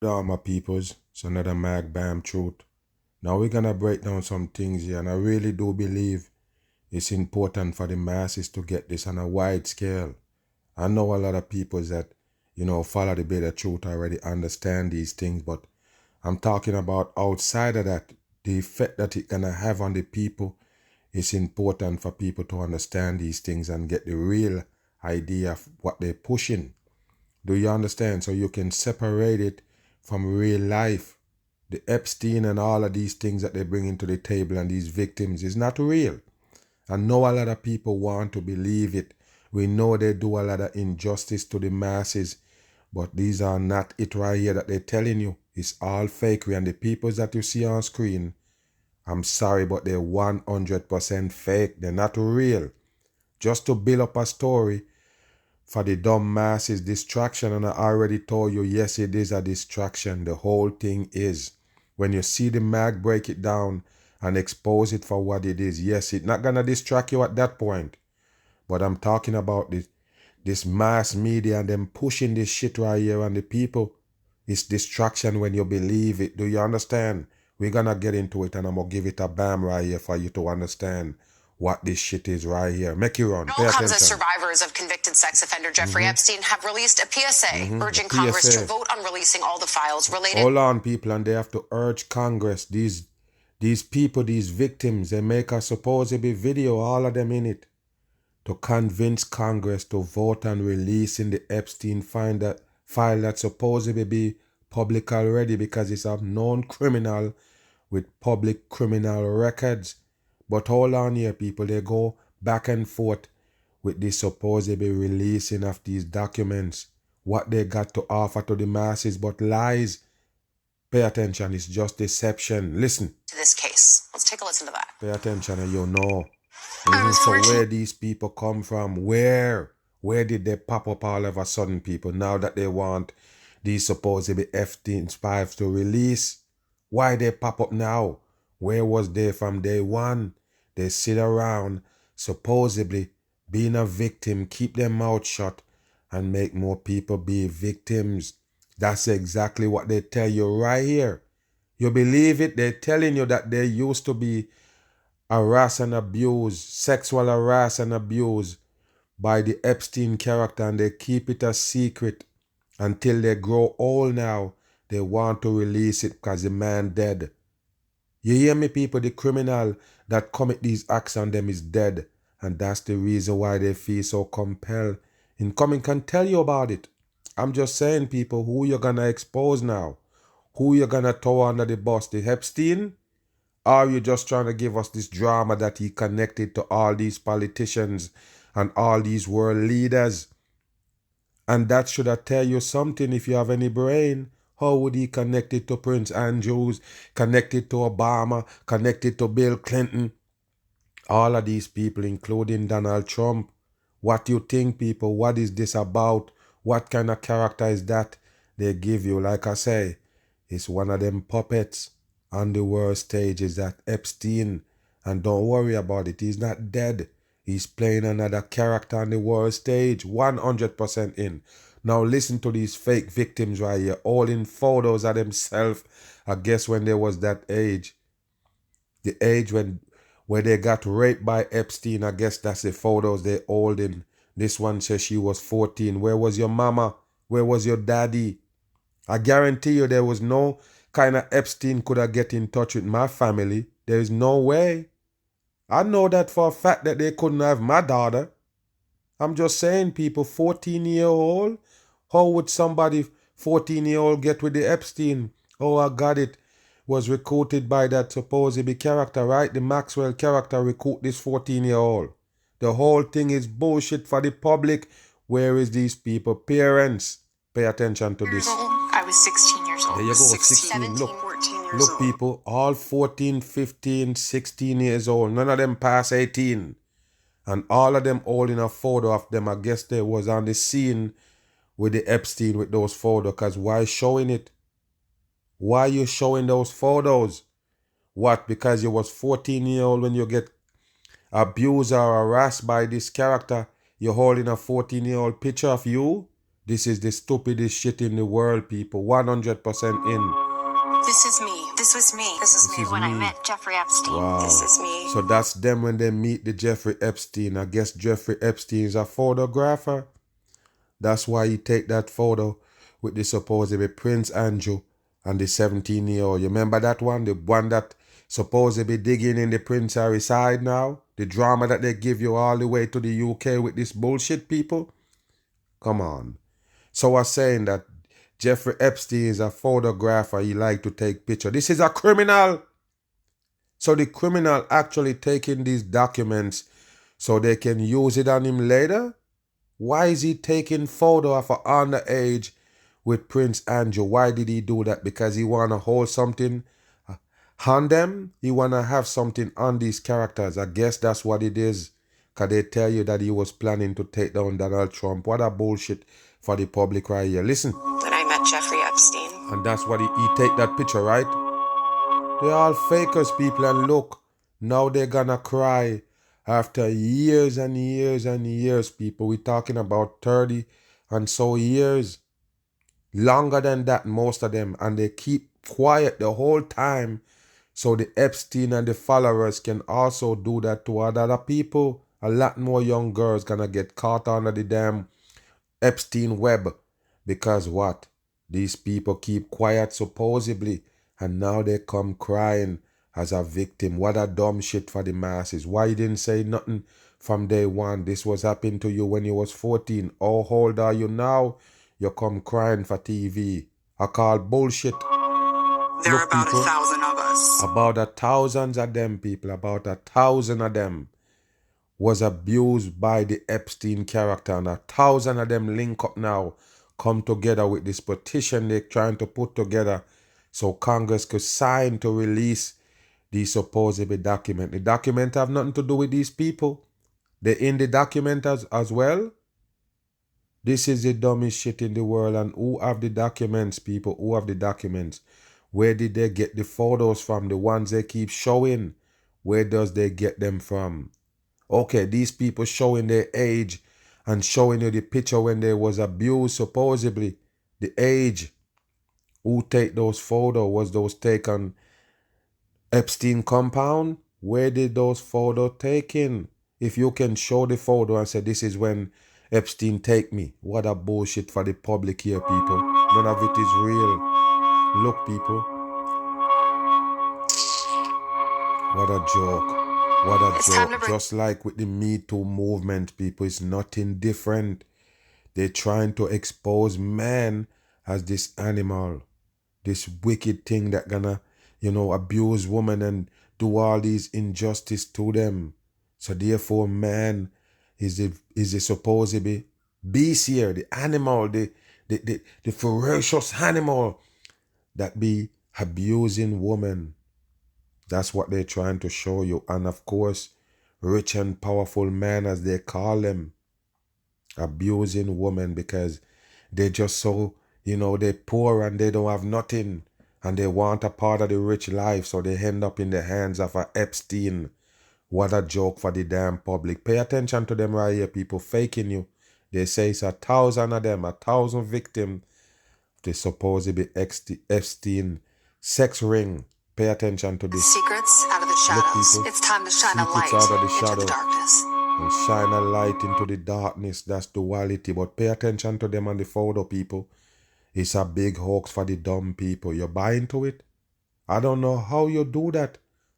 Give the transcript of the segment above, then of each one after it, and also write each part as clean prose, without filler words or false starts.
down, my peoples. It's another Mag Bam Truth. Now we're gonna break down some things here, and I really do believe it's important for the masses to get this on a wide scale. I know a lot of people that, follow the bit of truth already understand these things, but I'm talking about outside of that, the effect that it's gonna have on the people. It's important for people to understand these things and get the real idea of what they're pushing. Do you understand? So you can separate it from real life. The Epstein and all of these things that they bring into the table and these victims is not real. I know a lot of people want to believe it. We know they do a lot of injustice to the masses, but these are not it right here that they're telling you. It's all fakery, and the people that you see on screen, I'm sorry, but they're 100% fake. They're not real. Just to build up a story for the dumb masses, distraction, and I already told you, yes, it is a distraction. The whole thing is. When you see the mag break it down and expose it for what it is, yes, it's not going to distract you at that point. But I'm talking about this mass media and them pushing this shit right here on the people. It's distraction when you believe it. Do you understand? We're going to get into it, and I'm going to give it a bam right here for you to understand what this shit is right here. Make you run. It all comes as survivors of convicted sex offender Jeffrey Epstein have released a PSA urging Congress to vote on releasing all the files related. Hold on, people, and they have to urge Congress. These people, these victims, they make a supposedly video, all of them in it, to convince Congress to vote on releasing the Epstein file that's supposedly be public already because it's a known criminal with public criminal records. But hold on here, people. They go back and forth with this supposedly releasing of these documents. What they got to offer to the masses, but lies. Pay attention. It's just deception. Listen. To this case. Let's take a listen to that. Pay attention and you know. So where these people come from? Where did they pop up all of a sudden, people? Now that they want these supposedly Epstein files to release. Why they pop up now? Where was they from day one? They sit around, supposedly being a victim, keep their mouth shut, and make more people be victims. That's exactly what they tell you right here. You believe it? They're telling you that they used to be harassed and abused, sexual harass and abuse by the Epstein character, and they keep it a secret until they grow old now. They want to release it because the man dead. You hear me, people? The criminal that commit these acts on them is dead. And that's the reason why they feel so compelled in coming can tell you about it. I'm just saying, people, who you're going to expose now? Who you're going to throw under the bus? The Epstein? Or are you just trying to give us this drama that he connected to all these politicians and all these world leaders? And that should have tell you something if you have any brain. How would he connect it to Prince Andrews, connected to Obama, connected to Bill Clinton? All of these people, including Donald Trump. What you think, people? What is this about? What kind of character is that they give you? Like I say, it's one of them puppets on the world stage. Is that Epstein? And don't worry about it. He's not dead. He's playing another character on the world stage. 100% in. Now listen to these fake victims right here. All in photos of themselves. I guess when they was that age. The age where they got raped by Epstein. I guess that's the photos they holding. This one says she was 14. Where was your mama? Where was your daddy? I guarantee you there was no kind of Epstein could have get in touch with my family. There is no way. I know that for a fact that they couldn't have my daughter. I'm just saying, people, 14-year-old. How would somebody 14-year-old get with the Epstein? Oh, I got it. Was recruited by that supposedly character, right? The Maxwell character recruit this 14-year-old. The whole thing is bullshit for the public. Where is these people? Parents, pay attention to this. I was 16 years old. There you go, 16. 17, Look, 14 years look, old. people, all 14, 15, 16 years old. None of them past 18. And all of them holding a photo of them. I guess they was on the scene with the Epstein with those photos. Because why showing it? Why are you showing those photos? What? Because you was 14-year-old when you get abused or harassed by this character. You're holding a 14-year-old picture of you? This is the stupidest shit in the world, people. 100% in. This is me. This was me. This is me when I met Jeffrey Epstein. Wow. This is me. So that's them when they meet the Jeffrey Epstein. I guess Jeffrey Epstein is a photographer. That's why he take that photo with the supposedly Prince Andrew and the 17-year-old. You remember that one? The one that supposedly digging in the Prince Harry side now? The drama that they give you all the way to the UK with this bullshit, people? Come on. So I'm saying that Jeffrey Epstein is a photographer. He like to take pictures. This is a criminal. So the criminal actually taking these documents so they can use it on him later? Why is he taking photo of an underage with Prince Andrew? Why did he do that? Because he want to hold something on them? He want to have something on these characters. I guess that's what it is. Because they tell you that he was planning to take down Donald Trump. What a bullshit for the public right here. Listen. When I met Jeffrey Epstein. And that's what he take that picture, right? They're all fakers, people. And look, now they're gonna cry. After years and years and years, people, we're talking about 30 and so years. Longer than that, most of them. And they keep quiet the whole time. So the Epstein and the followers can also do that to other people. A lot more young girls gonna get caught under the damn Epstein web. Because what? These people keep quiet supposedly. And now they come crying as a victim. What a dumb shit for the masses. Why you didn't say nothing from day one? This was happening to you when you was 14. How old are you now? You come crying for TV. I call bullshit. There are about people, 1,000 of us. About 1,000 of them, people. About 1,000 of them was abused by the Epstein character. And 1,000 of them link up now. Come together with this petition they're trying to put together. So Congress could sign to release these supposedly document. The document have nothing to do with these people. They're in the document as well. This is the dumbest shit in the world. And who have the documents, people? Who have the documents? Where did they get the photos from? The ones they keep showing. Where does they get them from? Okay, these people showing their age and showing you the picture when they was abused, supposedly. The age. Who take those photos? Was those taken Epstein compound? Where did those photos taken? If you can show the photo and say this is when Epstein take me. What a bullshit for the public here, people. None of it is real. Look, people. What a joke. What a joke. Just like with the Me Too movement, people, it's nothing different. They're trying to expose man as this animal. This wicked thing that gonna, abuse women and do all these injustice to them. So therefore, man is the supposed to be beast here, the animal, the ferocious animal that be abusing women. That's what they're trying to show you. And of course, rich and powerful men, as they call them, abusing women because they're just so, they're poor and they don't have nothing and they want a part of the rich life, so they end up in the hands of a Epstein. What a joke for the damn public. Pay attention to them right here, people faking you. They say it's 1,000 of them, 1,000 victims. They supposed to be Epstein sex ring. Pay attention to this. Secrets out of the shadows. It's time to shine a light into the darkness. And shine a light into the darkness. That's duality. But pay attention to them on the photo, people. It's a big hoax for the dumb people. You're buying to it? I don't know how you do that.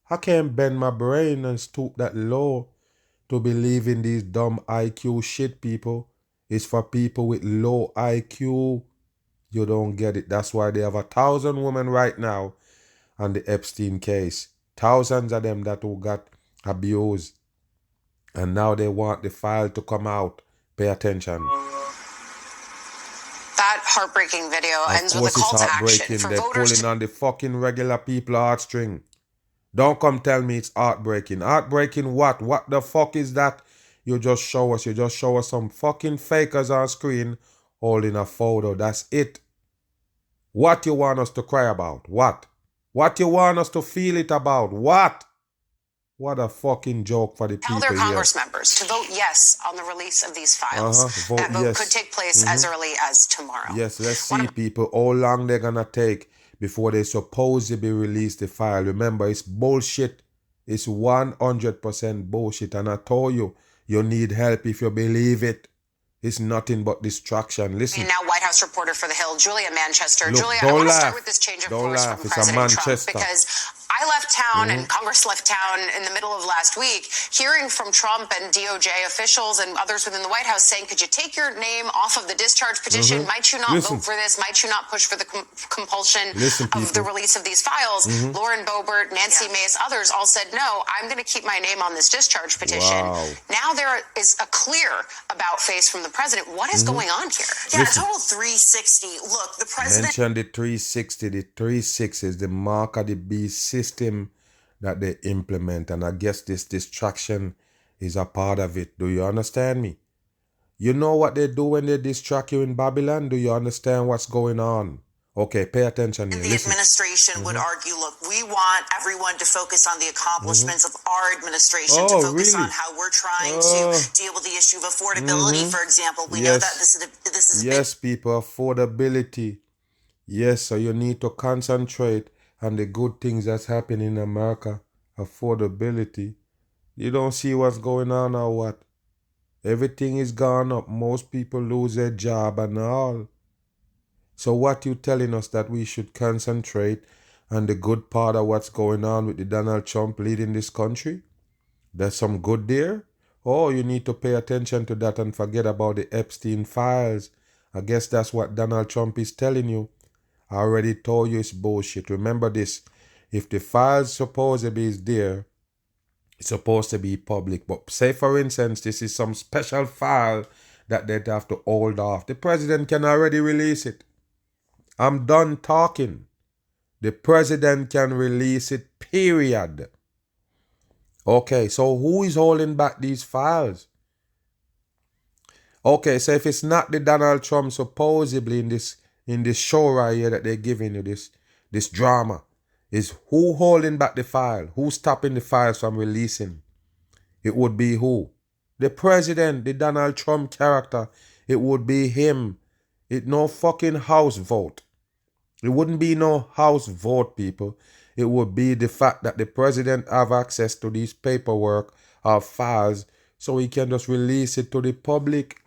I can't bend my brain and stoop that low to believe in these dumb IQ shit, people. It's for people with low IQ. You don't get it. That's why they have 1,000 women right now on the Epstein case. Thousands of them that who got abused. And now they want the file to come out. Pay attention. That heartbreaking video ends with a call to action for They're voters. Pulling on the fucking regular people heartstring. Don't come tell me it's heartbreaking. Heartbreaking what? What the fuck is that? You just show us some fucking fakers on screen holding a photo. That's it. What you want us to cry about? What? What you want us to feel it about? What? What a fucking joke for the Tell their people here. Congress members to vote yes on the release of these files. Vote That vote yes. could take place as early as tomorrow. Yes, let's see, people, how long they're gonna take before they supposedly release the file. Remember, it's bullshit. It's 100% bullshit. And I told you, you need help if you believe it. It's nothing but distraction. Listen. And now White House reporter for The Hill, Julia Manchester. Look, Julia, I don't want to laugh. start with this change of Don't course laugh. from It's a President Trump Manchester. because I left town and Congress left town in the middle of last week, hearing from Trump and DOJ officials and others within the White House saying, could you take your name off of the discharge petition? Might you not vote for this? Might you not push for the compulsion of the release of these files? Lauren Boebert, Nancy Mace, others all said, no, I'm going to keep my name on this discharge petition. Wow. Now there is a clear about face from the president. What is going on here? Yeah, total 360. Look, the president Mention the 360. The 360 is the mark of the beast system that they implement. And I guess this distraction is a part of it. Do you understand me? You know what they do when they distract you in Babylon? Do you understand what's going on? Okay, pay attention here. the Listen. administration would argue, look, we want everyone to focus on the accomplishments of our administration, Oh, to focus really? on how we're trying to deal with the issue of affordability, for example. We know that this is a Yes, people, affordability. Yes, so you need to concentrate on the good things that's happening in America. Affordability. You don't see what's going on or what? Everything is gone up. Most people lose their job and all. So what you telling us that we should concentrate on the good part of what's going on with the Donald Trump leading this country? There's some good there? Oh, you need to pay attention to that and forget about the Epstein files. I guess that's what Donald Trump is telling you. I already told you it's bullshit. Remember this. If the files supposedly is there, it's supposed to be public. But say, for instance, this is some special file that they'd have to hold off. The president can already release it. I'm done talking. The president can release it, period. Okay, so who is holding back these files? Okay, so if it's not the Donald Trump supposedly in this show right here that they're giving you, this drama, is who holding back the file? Who's stopping the files from releasing? It would be who? The president, the Donald Trump character. It would be him. It no fucking House vote. It wouldn't be no House vote, people. It would be the fact that the president have access to these paperwork or files so he can just release it to the public.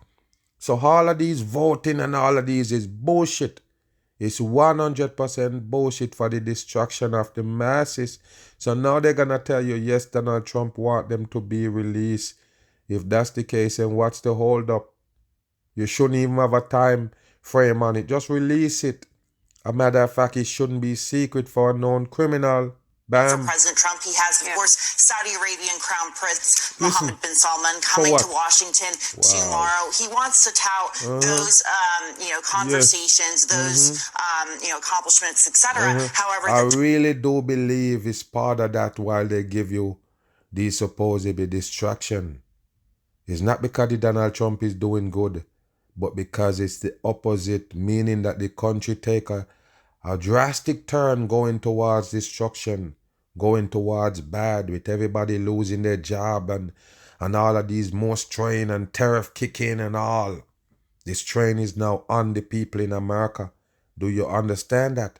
So all of these voting and all of these is bullshit. It's 100% bullshit for the distraction of the masses. So now they're going to tell you, yes, Donald Trump want them to be released. If that's the case, then what's the hold up? You shouldn't even have a time frame on it. Just release it. A matter of fact, it shouldn't be secret for a known criminal. Bam. For President Trump, he has, of course, Saudi Arabian Crown Prince Mohammed bin Salman For coming what? to Washington tomorrow. He wants to tout those, conversations, those, accomplishments, etc. However, I really do believe it's part of that while they give you these supposedly distraction. It's not because the Donald Trump is doing good, but because it's the opposite, meaning that the country take a drastic turn going towards destruction, going towards bad, with everybody losing their job and all of these more strain and tariff kicking and all. This train is now on the people in America. Do you understand that?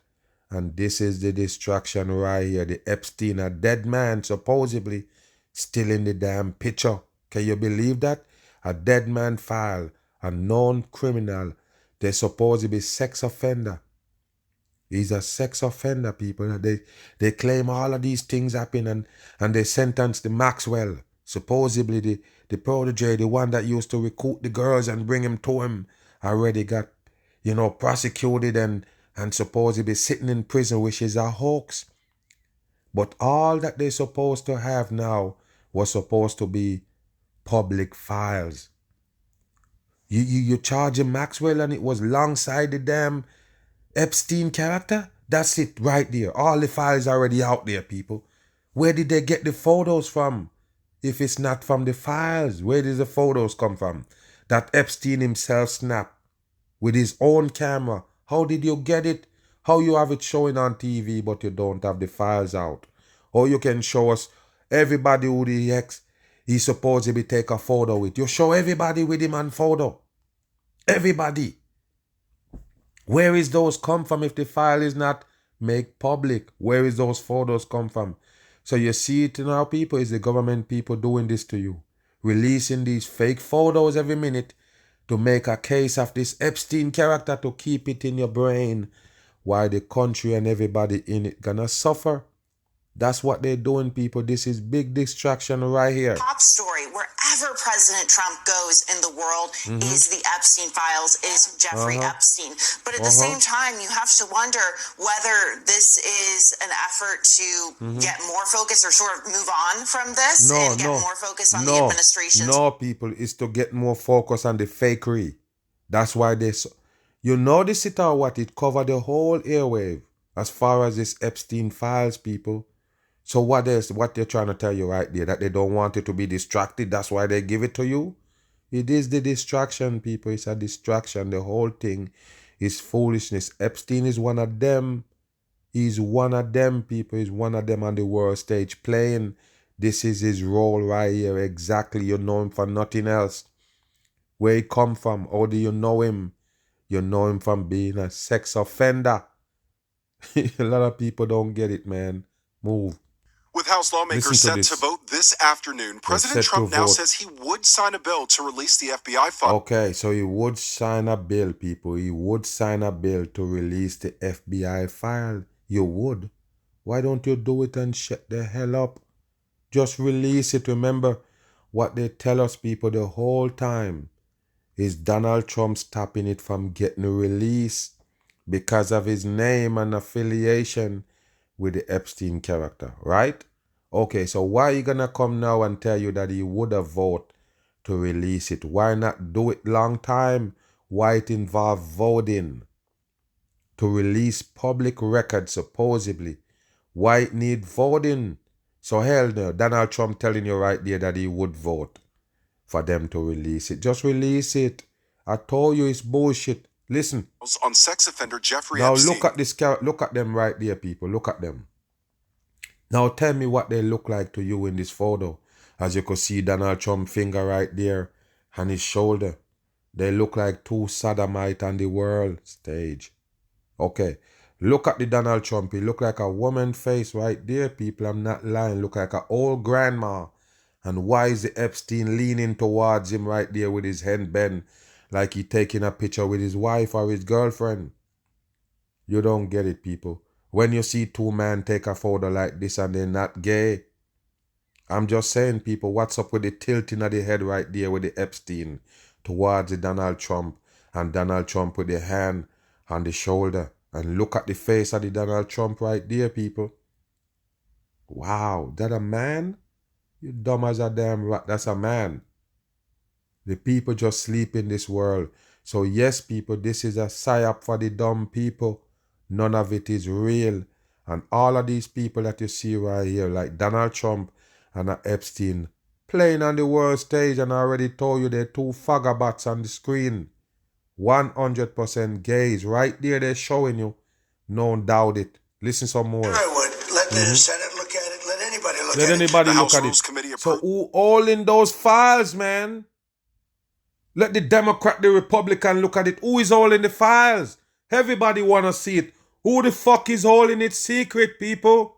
And this is the distraction right here. The Epstein, a dead man, supposedly, still in the damn picture. Can you believe that? A dead man file, a known criminal. They're supposed to be sex offender. He's a sex offender, people. They claim all of these things happen and they sentence the Maxwell, supposedly the protege, the one that used to recruit the girls and bring him to him, already got, prosecuted and supposedly sitting in prison, which is a hoax. But all that they're supposed to have now was supposed to be public files. You charge him Maxwell and it was alongside the damn Epstein character? That's it right there. All the files already out there, people. Where did they get the photos from? If it's not from the files, where did the photos come from? That Epstein himself snapped with his own camera. How did you get it? How you have it showing on TV but you don't have the files out? Or you can show us everybody who the ex he's supposed to be take a photo with. You show everybody with him on photo. Everybody. Where is those come from if the file is not made public? Where is those photos come from? So you see it now, people, is the government people doing this to you. Releasing these fake photos every minute to make a case of this Epstein character to keep it in your brain while the country and everybody in it gonna suffer. That's what they're doing, people. This is big distraction right here. Top story wherever President Trump goes in the world is the Epstein files, is Jeffrey Epstein. But at the same time, you have to wonder whether this is an effort to get more focus or sort of move on from this and get more focus on the administration. No, people, it's to get more focus on the fakery. That's why you notice it or what? It covered the whole airwave as far as this Epstein files, people. So what they're trying to tell you right there, that they don't want it to be distracted, that's why they give it to you? It is the distraction, people. It's a distraction. The whole thing is foolishness. Epstein is one of them. He's one of them, people. He's one of them on the world stage playing. This is his role right here. Exactly. You know him for nothing else. Where he come from? How do you know him? You know him from being a sex offender. A lot of people don't get it, man. Move. With House lawmakers set to vote this afternoon, President Trump now says he would sign a bill to release the FBI file. Okay, so he would sign a bill, people. He would sign a bill to release the FBI file. You would. Why don't you do it and shut the hell up? Just release it. Remember what they tell us, people, the whole time is Donald Trump stopping it from getting released because of his name and affiliation with the Epstein character, right? Okay, so why are you gonna come now and tell you that he would have voted to release it? Why not do it long time? Why it involve voting to release public records supposedly? Why it need voting? So hell no, Donald Trump telling you right there that he would vote for them to release it. Just release it. I told you it's bullshit. Listen. On sex offender Jeffrey Now Epstein. look at this. Look at them right there, people. Look at them. Now tell me what they look like to you in this photo. As you can see Donald Trump's finger right there on his shoulder. They look like two sodomites on the world stage. Okay. Look at the Donald Trump. He look like a woman face right there, people. I'm not lying. Look like an old grandma. And why is the Epstein leaning towards him right there with his head bent like he taking a picture with his wife or his girlfriend? You don't get it, people. When you see two men take a photo like this and they're not gay, I'm just saying, people, what's up with the tilting of the head right there with the Epstein towards the Donald Trump and Donald Trump with the hand on the shoulder? And look at the face of the Donald Trump right there, people. Wow, that a man? You dumb as a damn rat. That's a man. The people just sleep in this world. So yes, people, this is a psyop for the dumb people. None of it is real. And all of these people that you see right here, like Donald Trump and Epstein, playing on the world stage, and I already told you they're two faggots on the screen. 100% gays. Right there they're showing you. No doubt it. Listen some more. I would. Let the Senate look at it. Let anybody look Let at anybody it. look at it. So who all in those files, man? Let the Democrat, the Republican look at it. Who is all in the files? Everybody want to see it. Who the fuck is holding it secret, people?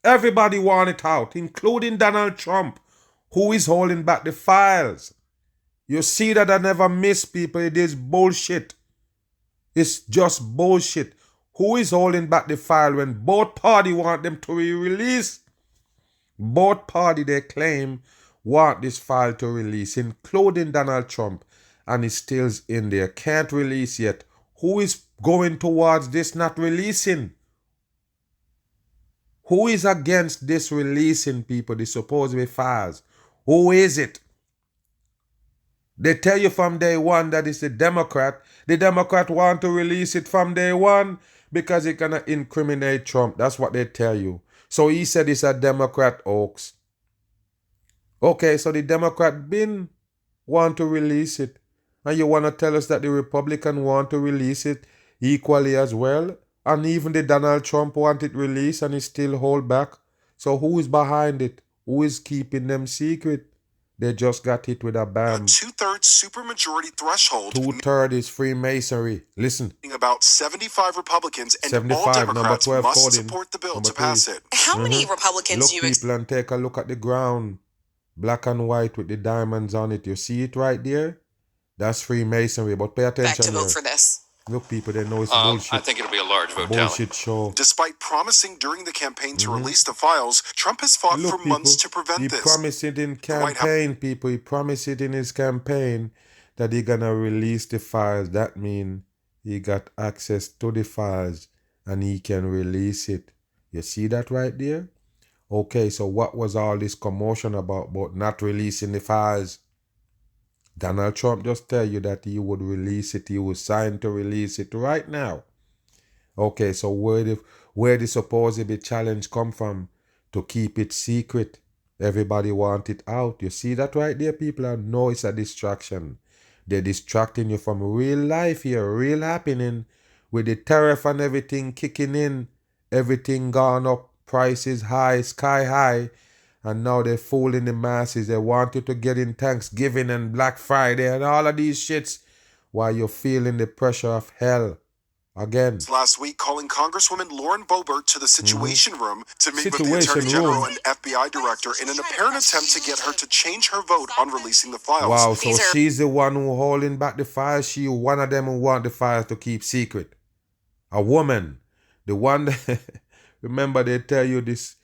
Everybody want it out, including Donald Trump. Who is holding back the files? You see that I never miss, people. It is bullshit. It's just bullshit. Who is holding back the file when both parties want them to be released? Both parties, they claim, want this file to release, including Donald Trump, and it's still in there. Can't release yet. Who is going towards this not releasing? Who is against this releasing, people, the supposed files? Who is it? They tell you from day one that it's the Democrat. The Democrat want to release it from day one because it's going to incriminate Trump. That's what they tell you. So he said it's a Democrat hoax. Okay, so the Democrat been want to release it. And you want to tell us that the Republican want to release it equally as well? And even the Donald Trump want it released and he still hold back? So who is behind it? Who is keeping them secret? They just got hit with a bam. 2/3 supermajority threshold. 2/3 is Freemasonry. Listen. About 75 Republicans and 75, all Democrats number 12 must coding. support the bill Number to pass 3. it. How many Republicans Look, do you people, and take a look at the ground. Black and white with the diamonds on it. You see it right there? That's Freemasonry. But pay expect attention to vote here. for this? Look, people, they know it's bullshit. I think it'll be a large vote Bullshit tally. show. Despite promising during the campaign to release the files, Trump has fought Look, for people, months to prevent he this. promised it in White campaign, people. He promised it in his campaign that he gonna release the files. That means he got access to the files and he can release it. You see that right there? Okay, so what was all this commotion about not releasing the files? Donald Trump just tell you that he would release it. He was signed to release it right now. Okay, so where the supposed challenge come from to keep it secret? Everybody want it out. You see that right there, people? I know it's a distraction. They're distracting you from real life here, real happening, with the tariff and everything kicking in, everything gone up, prices high, sky high, and now they're fooling the masses. They want you to get in Thanksgiving and Black Friday and all of these shits while you're feeling the pressure of hell. Again. Last week, calling Congresswoman Lauren Boebert to the Situation Room to meet with the Attorney General and FBI Director in an apparent attempt to get her to change her vote on releasing the files. Wow, so she's the one who holding back the files. She one of them who want the files to keep secret. A woman. The one that, remember they tell you this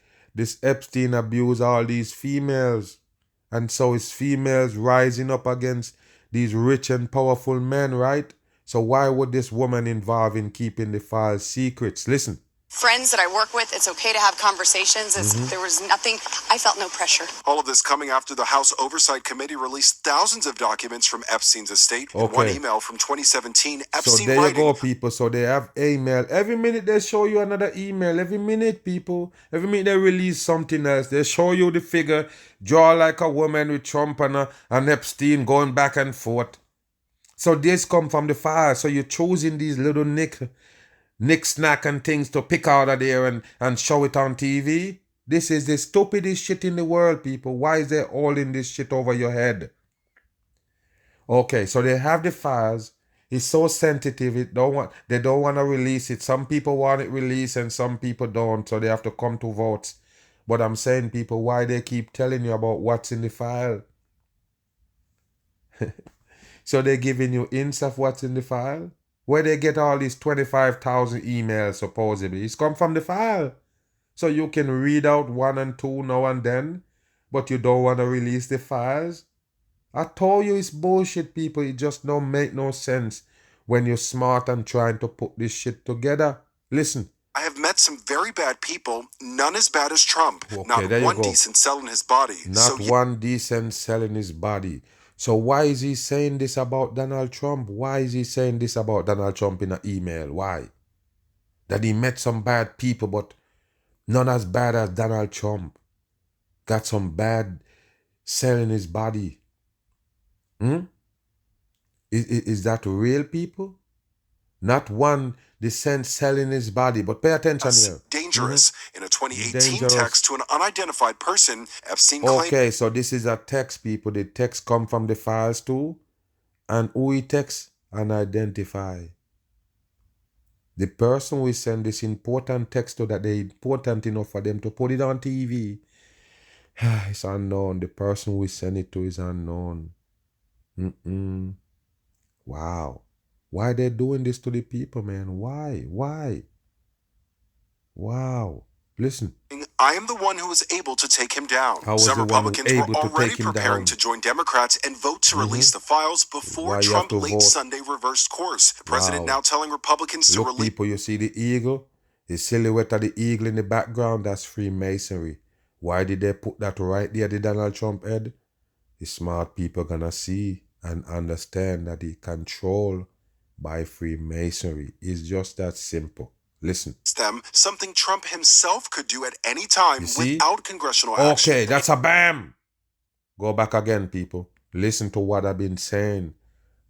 Epstein abused all these females. And so it's females rising up against these rich and powerful men, right? So why would this woman involve in keeping the files secrets? Listen. Friends that I work with, it's okay to have conversations. There was nothing, I felt no pressure. All of this coming after the House Oversight Committee released thousands of documents from Epstein's estate. In one email from 2017, Epstein so there you go, people. So they have email. Every minute they show you another email. Every minute, people. Every minute they release something else. They show you the figure, draw like a woman with Trump and Epstein going back and forth. So this come from the fire. So you're choosing these little nick snack and things to pick out of there and show it on TV. This is the stupidest shit in the world, people. Why is they all in this shit over your head? Okay, so they have the files. It's so sensitive. They don't want to release it. Some people want it released and some people don't. So they have to come to votes. But I'm saying, people, why they keep telling you about what's in the file? So they're giving you hints of what's in the file? Where they get all these 25,000 emails, supposedly. It's come from the file. So you can read out 1 and 2 now and then, but you don't want to release the files? I told you it's bullshit, people. It just don't make no sense when you're smart and trying to put this shit together. Listen. I have met some very bad people, none as bad as Trump. Okay, not one decent cell in his body. One decent cell in his body. So why is he saying this about Donald Trump? Why is he saying this about Donald Trump in an email? Why? That he met some bad people, but none as bad as Donald Trump. Got some bad cell in his body. Is that real, people? Not one decent cell in his body, but pay attention here. Dangerous. In a 2018 text to an unidentified person, Epstein claimed... Okay, so this is a text, people. The text come from the files too. And who he text? Unidentified. The person who send this important text to that they're important enough for them to put it on TV. It's unknown. The person who send it to is unknown. Wow. Why they doing this to the people, man? Why? Wow. Listen. I am the one who was able to take him down. Some Republicans were already preparing to join Democrats and vote to release the files before Trump late Sunday reversed course. The president now telling Republicans to release... people, you see the eagle? The silhouette of the eagle in the background, that's Freemasonry. Why did they put that right there, the Donald Trump head? The smart people gonna see and understand that the control by Freemasonry is just that simple. Listen. Them, something Trump himself could do at any time without congressional action. Okay, that's a bam. Go back again, people. Listen to what I've been saying.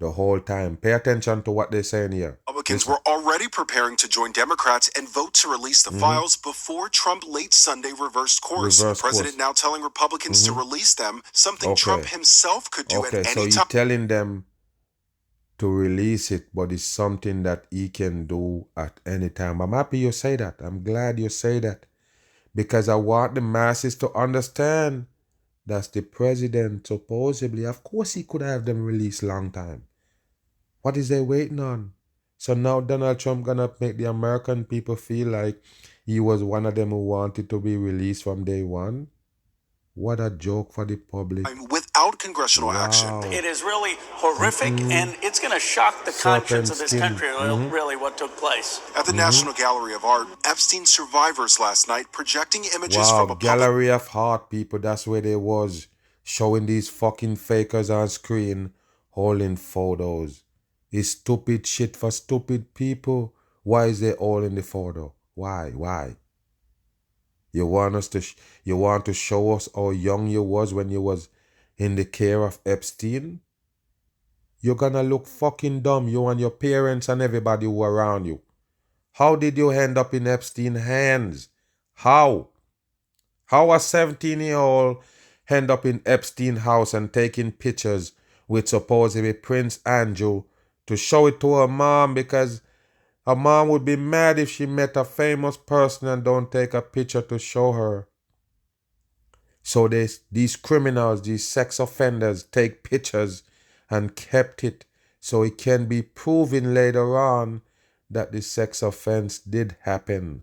the whole time. Pay attention to what they're saying here. Republicans were already preparing to join Democrats and vote to release the files before Trump late Sunday reversed course. The president now telling Republicans to release them, something Trump himself could do at any time. So he's telling them to release it, but it's something that he can do at any time. I'm happy you say that. I'm glad you say that. Because I want the masses to understand that's the president, supposedly. Of course he could have them released long time. What is they waiting on? So now Donald Trump gonna make the American people feel like he was one of them who wanted to be released from day one? What a joke for the public. Without congressional action. It is really horrific, and it's going to shock the conscience of this country, really, what took place. At the National Gallery of Art, Epstein survivors last night projecting images from a Gallery of Art, people, that's where they was, showing these fucking fakers on screen, holding photos. It's stupid shit for stupid people. Why is they all in the photo? Why? You want to show us how young you was when you was in the care of Epstein? You're gonna look fucking dumb, you and your parents and everybody who were around you. How did you end up in Epstein's hands? How a 17-year-old end up in Epstein's house and taking pictures with supposedly Prince Andrew to show it to her mom, because a mom would be mad if she met a famous person and don't take a picture to show her. So these criminals, these sex offenders, take pictures and kept it so it can be proven later on that the sex offense did happen.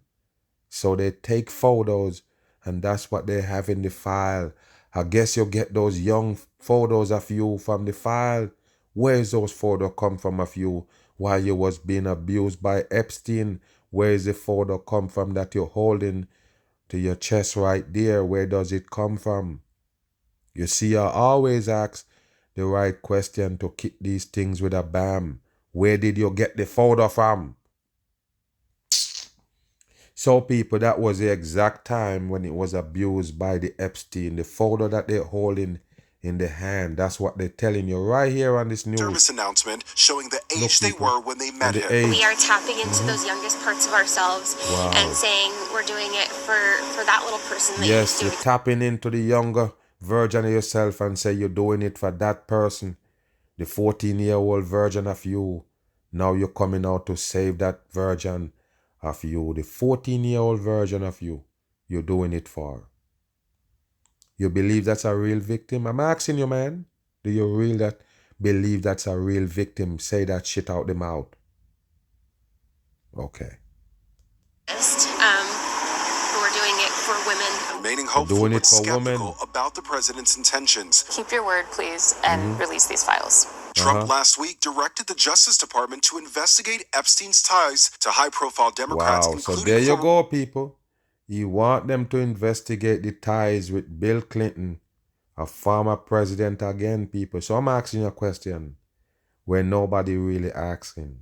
So they take photos, and that's what they have in the file. I guess you'll get those young photos of you from the file. Where's those photos come from of you while you was being abused by Epstein? Where is the photo come from that you're holding to your chest right there? Where does it come from? You see, I always ask the right question to keep these things with a bam. Where did you get the photo from? So people, that was the exact time when it was abused by the Epstein. The photo that they're holding in the hand. That's what they're telling you right here on this news. Service announcement showing the age they were when they met him. We are tapping into those youngest parts of ourselves and saying we're doing it for that little person that yes, you're tapping into the younger version of yourself and say you're doing it for that person. The 14-year-old version of you. Now you're coming out to save that version of you. The 14-year-old version of you. You're doing it for. You believe that's a real victim? I'm asking you, man. Do you really believe that's a real victim? Say that shit out the mouth. Okay. We're doing it for women. Remaining hopeful but skeptical about the president's intentions. Keep your word, please, and release these files. Trump last week directed the Justice Department to investigate Epstein's ties to high-profile Democrats, including... So there you go, people. You want them to investigate the ties with Bill Clinton, a former president again, people. So I'm asking you a question where nobody really asking.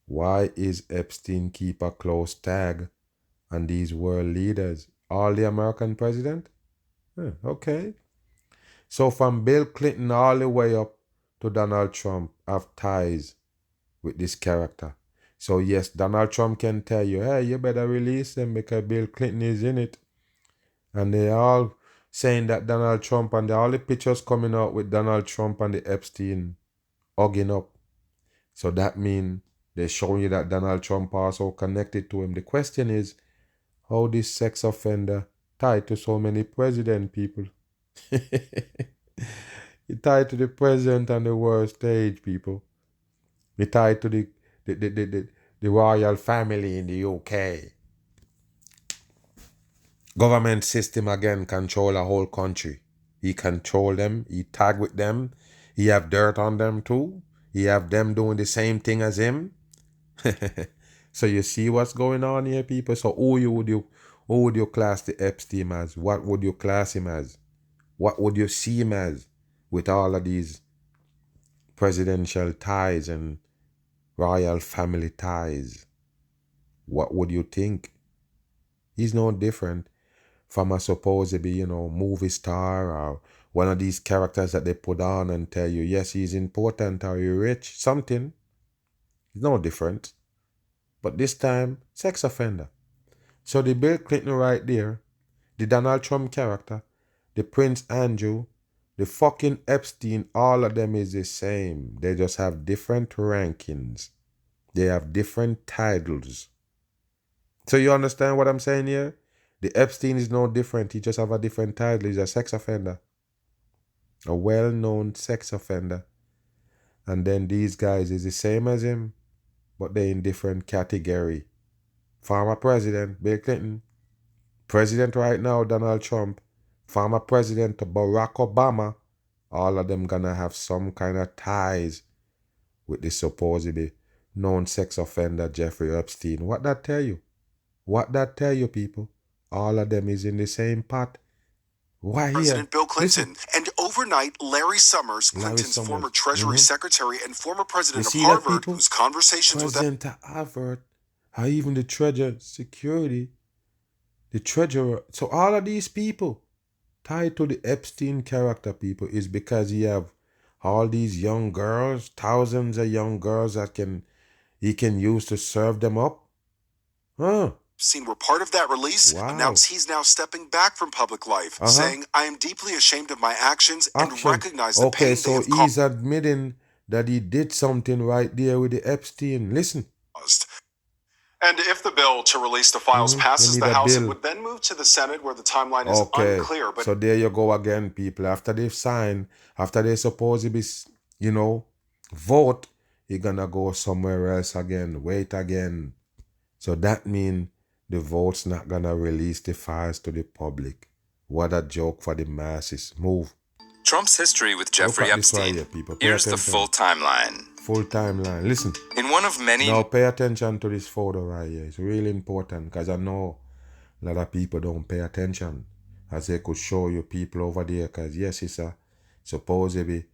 Why is Epstein keep a close tag on these world leaders? All the American president? Okay. So from Bill Clinton all the way up to Donald Trump have ties with this character. So yes, Donald Trump can tell you, hey, you better release them because Bill Clinton is in it. And they all saying that Donald Trump, and all the pictures coming out with Donald Trump and the Epstein hugging up. So that means they're showing you that Donald Trump also connected to him. The question is, how this sex offender tied to so many president people? He tied to the president on the world stage, people. He tied to the royal family in the UK. Government system again control a whole country. He control them. He tag with them. He have dirt on them too. He have them doing the same thing as him. So you see what's going on here, people. So who would you class the Epstein as? What would you class him as? What would you see him as with all of these presidential ties and royal family ties? What would you think? He's no different from a supposedly, movie star or one of these characters that they put on and tell you, yes, he's important, are you rich? Something. It's no different. But this time, sex offender. So the Bill Clinton right there, the Donald Trump character, the Prince Andrew, the fucking Epstein, all of them is the same. They just have different rankings. They have different titles. So you understand what I'm saying here? The Epstein is no different. He just have a different title. He's a sex offender. A well-known sex offender. And then these guys is the same as him, but they're in different category. Former president, Bill Clinton. President right now, Donald Trump. Former president, Barack Obama. All of them gonna have some kind of ties with the supposedly known sex offender, Jeffrey Epstein. What that tell you? What that tell you, people? All of them is in the same pot. Why here? President Bill Clinton. Listen. And overnight, Larry Summers, Clinton's former Treasury Secretary and former president of Harvard, whose conversations with President of Harvard, or even the Treasury Security, the Treasurer. So all of these people tied to the Epstein character, people, is because he have all these young girls, thousands of young girls that he can use to serve them up. Epstein were part of that release, announced he's now stepping back from public life, saying, I am deeply ashamed of my actions and recognize the pain they have he's admitting that he did something right there with the Epstein. Listen. And if the bill to release the files passes the House, it would then move to the Senate, where the timeline is unclear. But so there you go again, people. After they've signed, after they supposedly, vote, you're gonna go somewhere else again. Wait again. So that means the vote's not gonna release the files to the public. What a joke for the masses. Move. Trump's history with Jeffrey Epstein. Here's the full timeline. Full timeline. Listen. In one of many... Now pay attention to this photo right here. It's really important because I know a lot of people don't pay attention. As they could show you people over there, because yes, it's a supposedly,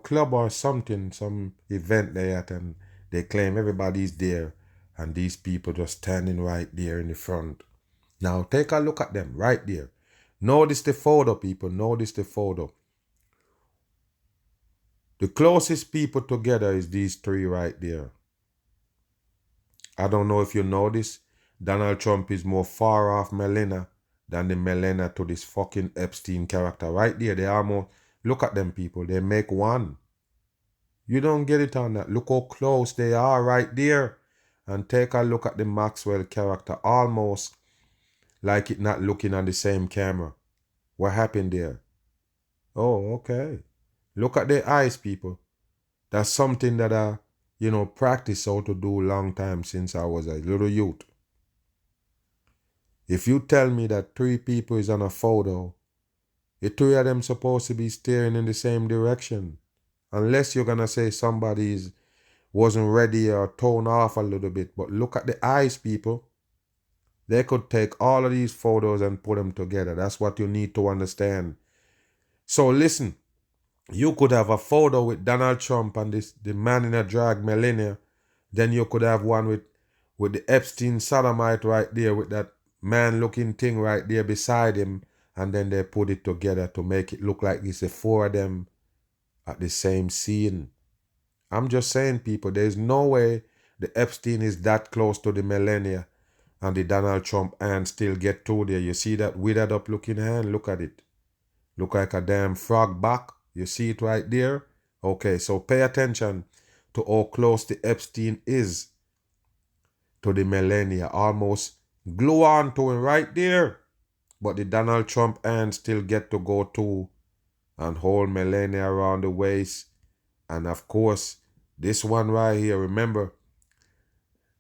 club or something, some event they at, and they claim everybody's there. And these people just standing right there in the front. Now take a look at them right there. Notice the photo, people. Notice the photo. The closest people together is these three right there. I don't know if you notice. Donald Trump is more far off Melania than the Melania to this fucking Epstein character. Right there, they almost... Look at them, people. They make one. You don't get it on that. Look how close they are right there. And take a look at the Maxwell character. Almost like it not looking on the same camera. What happened there? Oh, okay. Look at the eyes, people. That's something that I, practice how to do long time since I was a little youth. If you tell me that three people is on a photo, the three of them supposed to be staring in the same direction. Unless you're going to say somebody wasn't ready or toned off a little bit. But look at the eyes, people. They could take all of these photos and put them together. That's what you need to understand. So listen. You could have a photo with Donald Trump and the man in a drag, Melania. Then you could have one with the Epstein sodomite right there with that man-looking thing right there beside him. And then they put it together to make it look like it's the four of them at the same scene. I'm just saying, people, there's no way the Epstein is that close to the Melania and the Donald Trump hand still get through there. You see that withered up looking hand? Look at it. Look like a damn frog back. You see it right there? Okay, so pay attention to how close the Epstein is to the Melania. Almost glue on to him right there. But the Donald Trump hand still get to go to and hold Melania around the waist. And of course, this one right here, remember,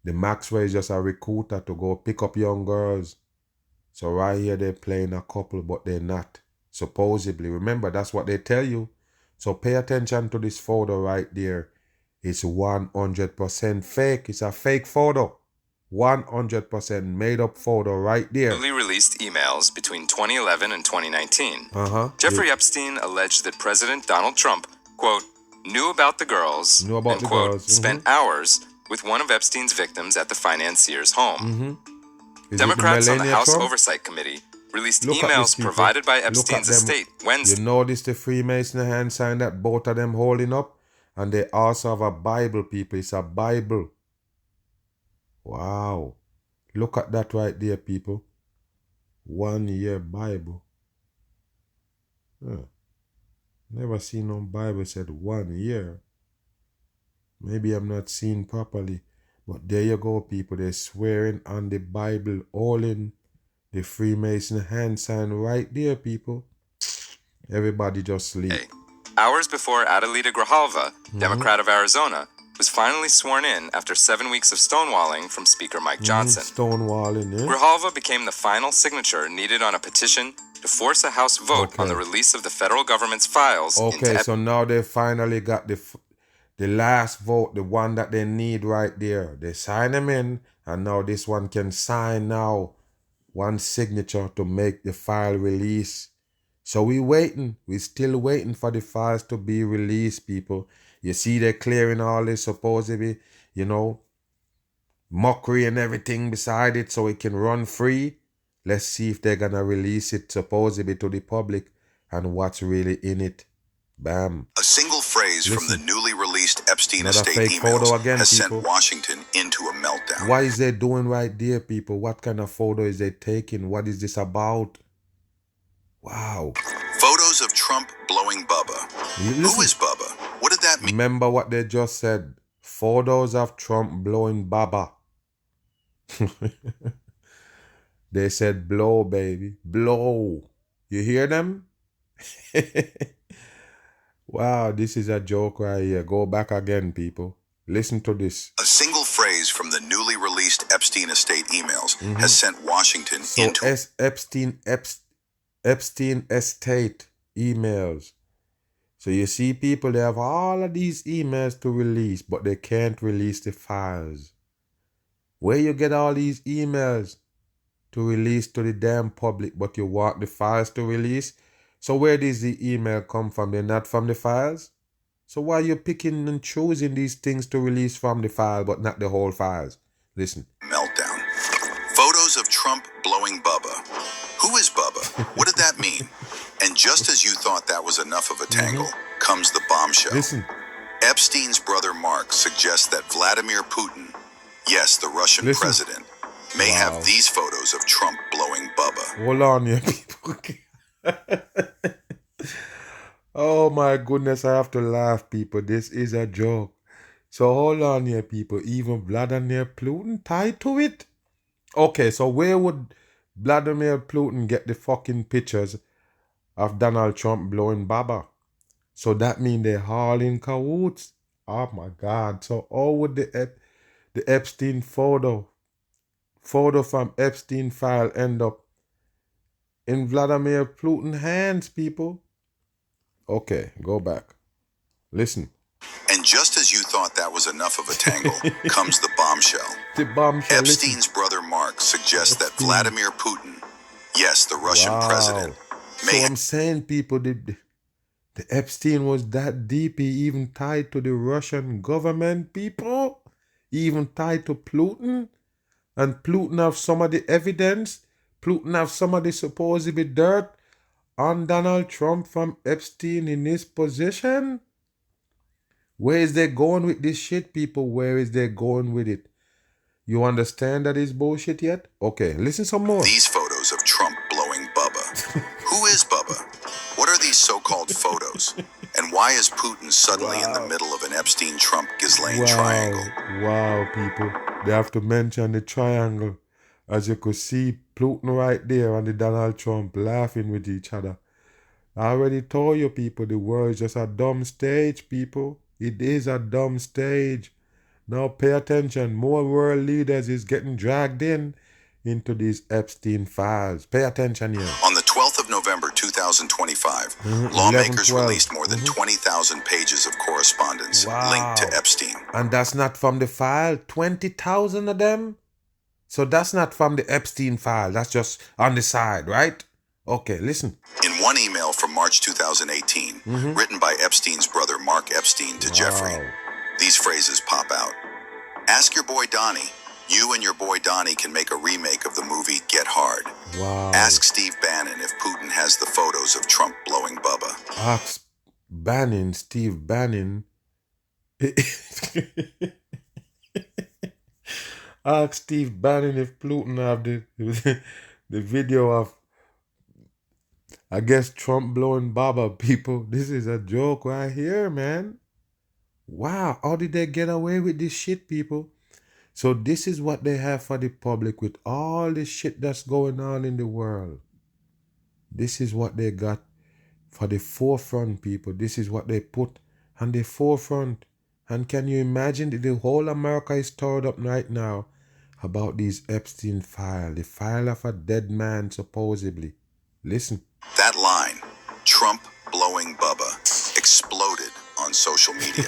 the Maxwell is just a recruiter to go pick up young girls. So right here, they're playing a couple, but they're not. Supposedly. Remember, that's what they tell you. So pay attention to this photo right there. It's 100% fake. It's a fake photo. 100% made up photo right there. Newly released emails between 2011 and 2019. Jeffrey Epstein alleged that President Donald Trump, quote, knew about the girls, quote, spent hours with one of Epstein's victims at the financier's home. Democrats on the House Oversight Committee released Look at emails this, people. provided by Look at Epstein's them. estate Wednesday. You notice the Freemason hand sign that both of them holding up? And they also have a Bible, people. It's a Bible. Wow. Look at that right there, people. 1 year Bible. Huh. Never seen no Bible said 1 year. Maybe I'm not seeing properly. But there you go, people. They're swearing on the Bible, all in the Freemason hand sign right there, people. Everybody just sleep. Hours before Adelita Grijalva, Democrat of Arizona, was finally sworn in after 7 weeks of stonewalling from Speaker Mike Johnson. Stonewalling, eh? Grijalva became the final signature needed on a petition to force a House vote on the release of the federal government's files. Okay, so now they finally got the last vote, the one that they need right there. They sign them in, and now this one can sign now. One signature to make the file release. So we waiting. We still waiting for the files to be released, people. You see they're clearing all this supposedly, mockery and everything beside it so it can run free. Let's see if they're gonna release it supposedly to the public and what's really in it. Bam. A single phrase from the newly released Epstein estate emails has sent Washington into a meltdown. What is they doing right there, people? What kind of photo is they taking? What is this about? Wow. Photos of Trump blowing Bubba. Who is Bubba? What did that mean? Remember what they just said. Photos of Trump blowing Baba. They said blow, baby. Blow. You hear them? Wow, this is a joke right here. Go back again, people. Listen to this. A single phrase from the newly released Epstein estate emails has sent Washington into... Epstein estate emails. So you see, people, they have all of these emails to release, but they can't release the files. Where you get all these emails to release to the damn public, but you want the files to release? So where does the email come from? They're not from the files? So why are you picking and choosing these things to release from the file, but not the whole files? Listen. Meltdown. Photos of Trump blowing Bubba. Who is Bubba? What did that mean? And just as you thought that was enough of a tangle, comes the bombshell. Listen. Epstein's brother Mark suggests that Vladimir Putin, yes, the Russian president, may have these photos of Trump blowing Bubba. Hold on here, people. Oh my goodness, I have to laugh, people. This is a joke. So hold on here, people. Even Vladimir Putin tied to it? Okay, so where would Vladimir Putin get the fucking pictures of Donald Trump blowing Baba? So that means they're all in cahoots. Oh my God. So how would the Epstein photo from Epstein file end up in Vladimir Putin's hands, people? Okay, go back. Listen. And just as you thought that was enough of a tangle, comes the bombshell. The bombshell. Epstein's brother Mark suggests that Vladimir Putin, yes, the Russian president, may... So I'm saying, people, the Epstein was that deep, he even tied to the Russian government, people? He even tied to Putin? And Putin have some of the evidence? Putin have some of the supposedly dirt on Donald Trump from Epstein in his possession? Where is they going with this shit, people? Where is they going with it? You understand that is bullshit yet? Okay, listen some more. These photos of Trump blowing Bubba. Who is Bubba? What are these so-called photos? And why is Putin suddenly in the middle of an Epstein-Trump-Ghislaine triangle? Wow, people. They have to mention the triangle. As you could see, Putin right there and the Donald Trump laughing with each other. I already told you, people, the world is just a dumb stage, people. It is a dumb stage. Now pay attention. More world leaders is getting dragged into these Epstein files. Pay attention here. On the 12th of November 2025, lawmakers released more than 20,000 pages of correspondence linked to Epstein. And that's not from the file? 20,000 of them? So that's not from the Epstein file. That's just on the side, right? Okay, listen. In one email from March 2018, written by Epstein's brother Mark Epstein to Jeffrey, these phrases pop out. Ask your boy Donnie. You and your boy Donnie can make a remake of the movie Get Hard. Wow. Ask Steve Bannon if Putin has the photos of Trump blowing Bubba. Ask Steve Bannon. Ask Steve Bannon if Putin have the video of, I guess, Trump blowing Bubba. People, this is a joke right here, man. Wow, how did they get away with this shit, people? So this is what they have for the public with all the shit that's going on in the world. This is what they got for the forefront, people. This is what they put on the forefront. And can you imagine that the whole America is stirred up right now about these Epstein files, the file of a dead man, supposedly. Listen. That line, Trump blowing Bubba, exploded on social media.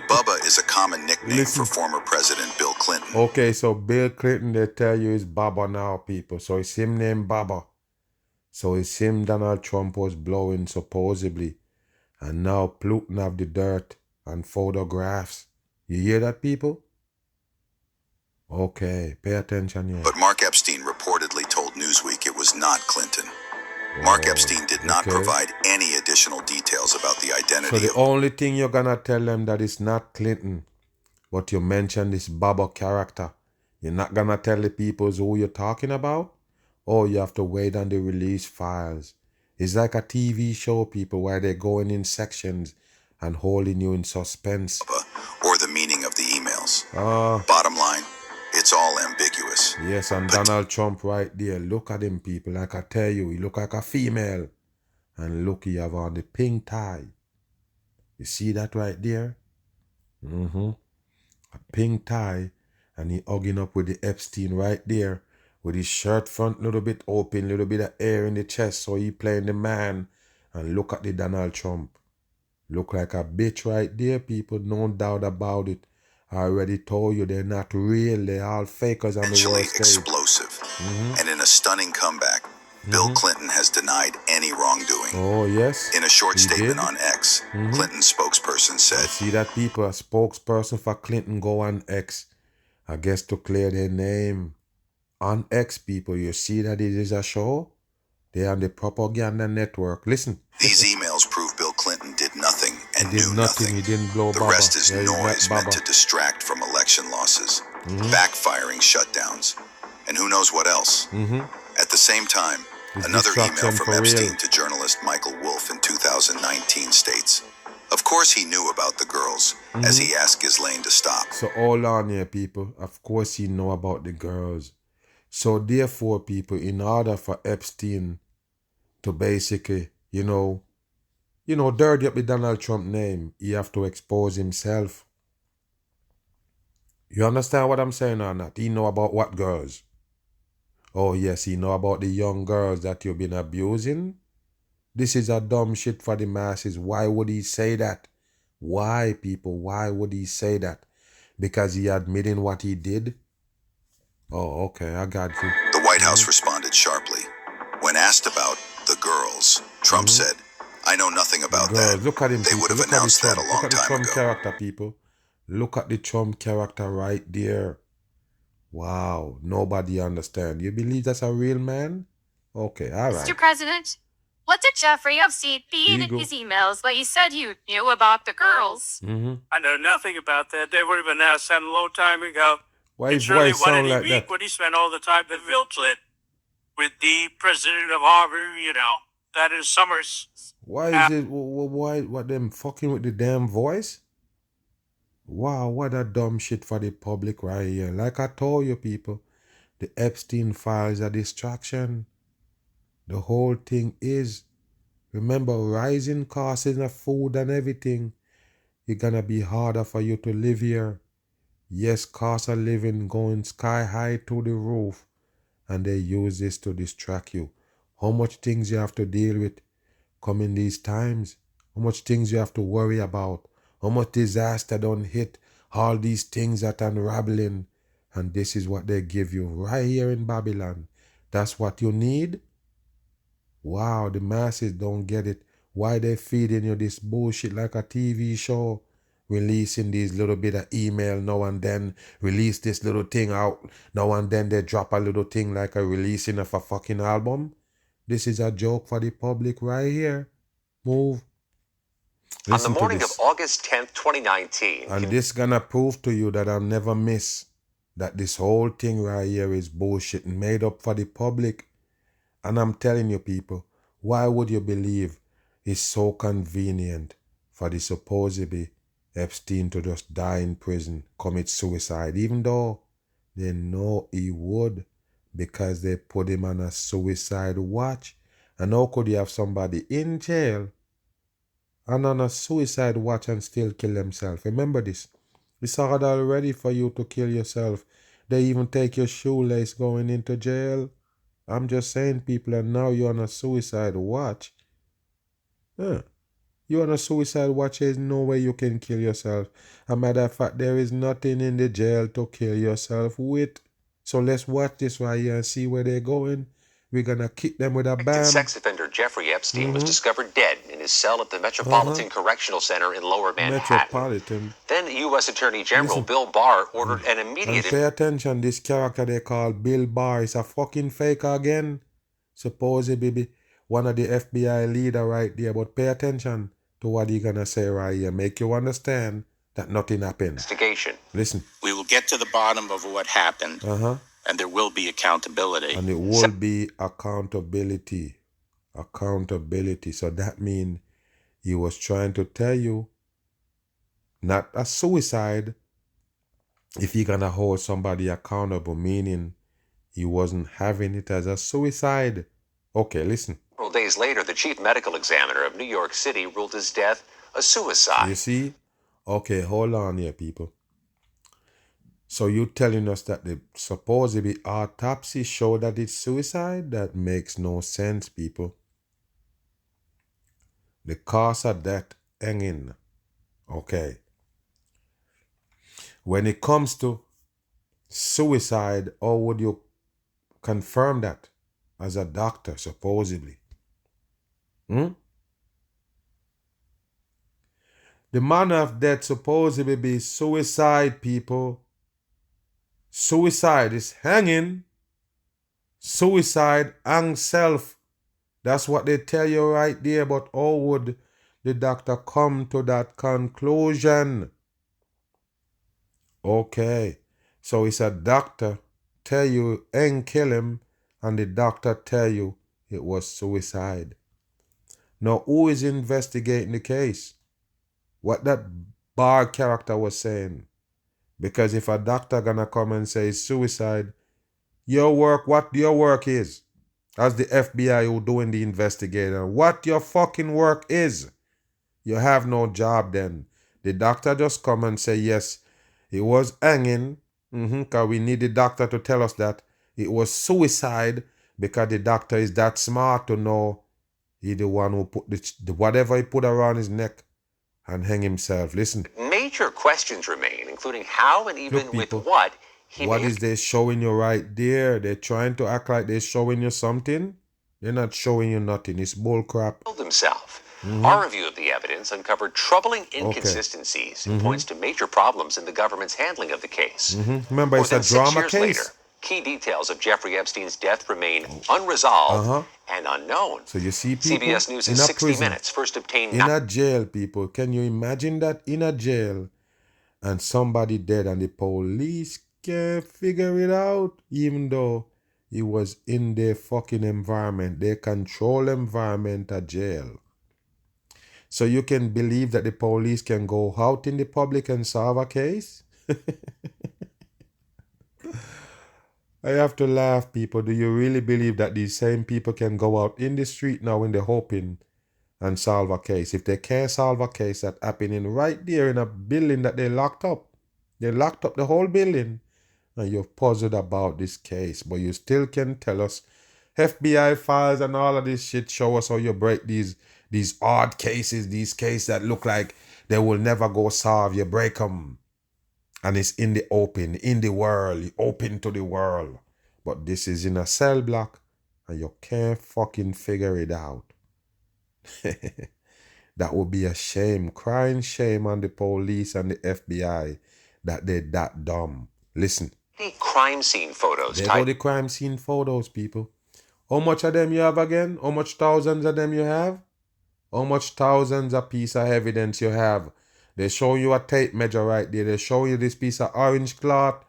Bubba is a common nickname for former President Bill Clinton. Okay, so Bill Clinton, they tell you is Bubba now, people. So it's him named Bubba. So it's him Donald Trump was blowing, supposedly. And now Putin have the dirt and photographs. You hear that, people? Okay, pay attention here. But Mark Epstein reportedly told Newsweek it was not Clinton. Mark Epstein did not provide any additional details about the identity. So the only thing you're gonna tell them that it's not Clinton, but you mentioned this Bubba character. You're not gonna tell the people who you're talking about? Or you have to wait on the release files. It's like a TV show, people, where they're going in sections and holding you in suspense. Or the meaning of the emails. Bottom line, it's all ambiguous. Yes, and Donald Trump right there. Look at him, people. Like I tell you, he look like a female. And look, he have on the pink tie. You see that right there? A pink tie. And he hugging up with the Epstein right there. With his shirt front a little bit open, little bit of air in the chest. So he playing the man. And look at the Donald Trump. Look like a bitch right there, people. No doubt about it. I already told you they're not real. They're all fakers on the world stage. Explosive. And in a stunning comeback, Bill Clinton has denied any wrongdoing. Oh, yes. In a short statement on X, Clinton's spokesperson said, See that, people? A spokesperson for Clinton go on X. I guess to clear their name. On X, people, you see that it is a show? They're on the propaganda network. Listen. These emails prove Bill Clinton did nothing and knew nothing. He didn't blow the Bubba. rest is noise meant to distract from election losses, backfiring shutdowns, and who knows what else. At the same time, another email from Epstein to journalist Michael Wolff in 2019 states, of course he knew about the girls, as he asked Ghislaine to stop. So hold on here, people. Of course he know about the girls. So therefore, people, in order for Epstein to basically, dirty up the Donald Trump name, he have to expose himself. You understand what I'm saying or not? He know about what girls? Oh yes, he know about the young girls that you've been abusing. This is a dumb shit for the masses. Why would he say that? Why, people? Why would he say that? Because he admitting what he did? Oh, okay, I got you. The White House responded sharply. When asked about the girls, Trump said, I know nothing about that. Look at him, they would have announced that a long time ago. Look at the Trump character, people. Look at the Trump character right there. Wow, nobody understand. You believe that's a real man? Okay, all right. Mr. President, what did Jeffrey Epstein feed in his emails that you said you knew about the girls? I know nothing about that. They would have announced that a long time ago. Why his voice sound like that? When he spent all the time at Viltlet with the president of Harvard, that is Summers. Why is it? What them fucking with the damn voice? Wow, what a dumb shit for the public right here. Like I told you, people, the Epstein files are distraction. The whole thing is, remember, rising costs of food and everything. It's gonna be harder for you to live here. Yes, cost of living going sky high to the roof, and they use this to distract you. How much things you have to deal with coming these times? How much things you have to worry about? How much disaster don't hit? All these things that unraveling, and this is what they give you right here in Babylon. That's what you need? Wow, the masses don't get it. Why they feeding you this bullshit like a TV show? Releasing these little bit of email now and then, release this little thing out now and then they drop a little thing like a releasing of a fucking album. This is a joke for the public right here. Move. On the morning of August 10th, 2019. And this gonna prove to you that I'll never miss that this whole thing right here is bullshit and made up for the public. And I'm telling you people, why would you believe it's so convenient for the supposedly Epstein to just die in prison, commit suicide, even though they know he would, because they put him on a suicide watch. And how could you have somebody in jail and on a suicide watch and still kill themselves? Remember this. It's hard already for you to kill yourself. They even take your shoelace going into jail. I'm just saying, people, and now you're on a suicide watch. You're on a suicide watch. There's no way you can kill yourself. As a matter of fact, there is nothing in the jail to kill yourself with. So let's watch this right here and see where they're going. We're going to kick them with a bam. Sex offender Jeffrey Epstein was discovered dead in his cell at the Metropolitan Correctional Center in Lower Manhattan. Then U.S. Attorney General Bill Barr ordered an immediate... And pay attention, this character they call Bill Barr is a fucking faker again. Supposedly one of the FBI leader right there. But pay attention to what he's going to say right here. Make you understand that nothing happened. Investigation. Listen. We will get to the bottom of what happened. And there will be accountability. And it will be accountability. Accountability. So that means he was trying to tell you, not a suicide, if you're going to hold somebody accountable, meaning he wasn't having it as a suicide. Okay, listen. Several days later, the chief medical examiner of New York City ruled his death a suicide. You see? Okay, hold on here, people. So you telling us that the supposedly autopsy showed that it's suicide? That makes no sense, people. The cause of death hanging. Okay. When it comes to suicide, how would you confirm that as a doctor, supposedly? The manner of death supposedly be suicide, people. Suicide is hanging. Suicide, hang self. That's what they tell you right there. But how would the doctor come to that conclusion? Okay. So it's a doctor tell you hang kill him, and the doctor tell you it was suicide. Now who is investigating the case? What that Barr character was saying. Because if a doctor gonna come and say suicide, your work, what your work is, as the FBI who doing the investigating, what your fucking work is, you have no job then. The doctor just come and say, yes, it was hanging, because we need the doctor to tell us that it was suicide, because the doctor is that smart to know he the one who put the whatever he put around his neck and hang himself. Listen. Major questions remain, including how and even with what he... What is they showing you right there? They're trying to act like they're showing you something. They're not showing you nothing. It's bullcrap. ...killed himself. Our review of the evidence uncovered troubling inconsistencies and points to major problems in the government's handling of the case. Remember, it's a drama case. Later, key details of Jeffrey Epstein's death remain unresolved and unknown. So you see people CBS News in 60 prison, Minutes first obtained... In a jail, people. Can you imagine that? In a jail and somebody dead and the police can't figure it out, even though he was in their fucking environment. They control environment at jail. So you can believe that the police can go out in the public and solve a case? I have to laugh, people. Do you really believe that these same people can go out in the street now when they're hoping and solve a case? If they can't solve a case that's happening right there in a building that they locked up. They locked up the whole building. And you're puzzled about this case. But you still can tell us FBI files and all of this shit. Show us how you break these odd cases. These cases that look like they will never go solve. You break them. And it's in the open, in the world, open to the world. But this is in a cell block, and you can't fucking figure it out. That would be a shame, crying shame on the police and the FBI that they're that dumb. Listen. The crime scene photos. They go the crime scene photos, people. How much of them you have again? How much thousands of them you have? How much thousands of piece of evidence you have? They show you a tape measure right there. They show you this piece of orange cloth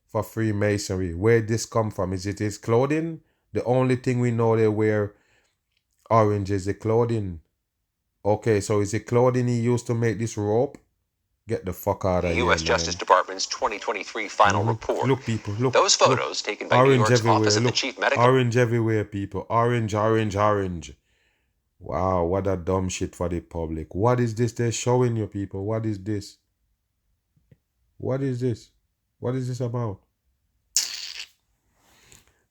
for Freemasonry. Where did this come from? Is it his clothing? The only thing we know they wear orange is the clothing. Okay, so is it clothing he used to make this rope? Get the fuck out of here, The U.S. Justice Department's 2023 final report. Look, people, look. Those photos taken by New York's Office of the Chief Medical... Orange everywhere, people. Orange, orange, orange. Wow, what a dumb shit for the public. What is this they're showing you, people? What is this? What is this? What is this about?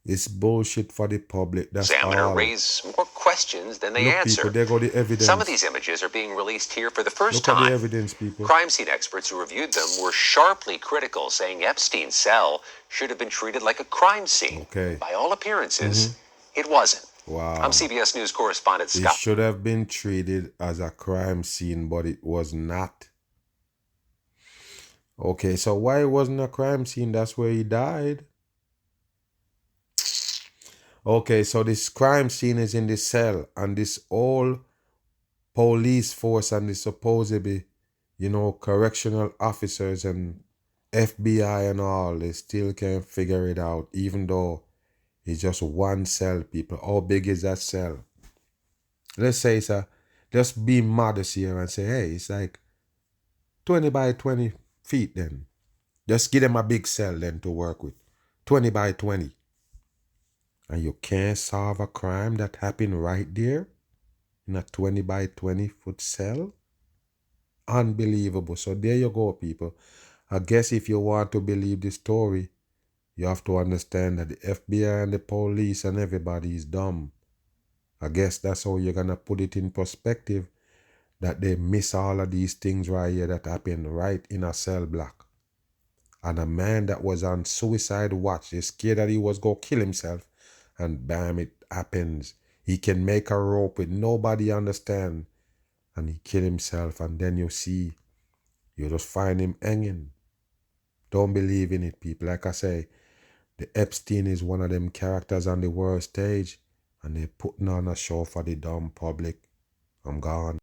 It's bullshit for the public. That's Examiner all. raise more questions than they answer. People, there go the evidence. Some of these images are being released here for the first Look time. at the evidence, people. Crime scene experts who reviewed them were sharply critical, saying Epstein's cell should have been treated like a crime scene. Okay. By all appearances, it wasn't. Wow. I'm CBS News correspondent Scott. It should have been treated as a crime scene, but it was not. Okay, so why it wasn't a crime scene? That's where he died. Okay, so this crime scene is in the cell, and this whole police force and the supposedly, correctional officers and FBI and all, they still can't figure it out, even though it's just one cell, people. How big is that cell? Let's say it's just be modest here and say, hey, it's like 20 by 20 feet then. Just give them a big cell then to work with. 20 by 20. And you can't solve a crime that happened right there in a 20 by 20 foot cell? Unbelievable. So there you go, people. I guess if you want to believe this story, you have to understand that the FBI and the police and everybody is dumb. I guess that's how you're going to put it in perspective, that they miss all of these things right here that happened right in a cell block. And a man that was on suicide watch, is scared that he was going to kill himself, and bam, it happens. He can make a rope with nobody understand, and he kill himself, and then you just find him hanging. Don't believe in it, people. Like I say, the Epstein is one of them characters on the world stage, and they're putting on a show for the dumb public. I'm gone.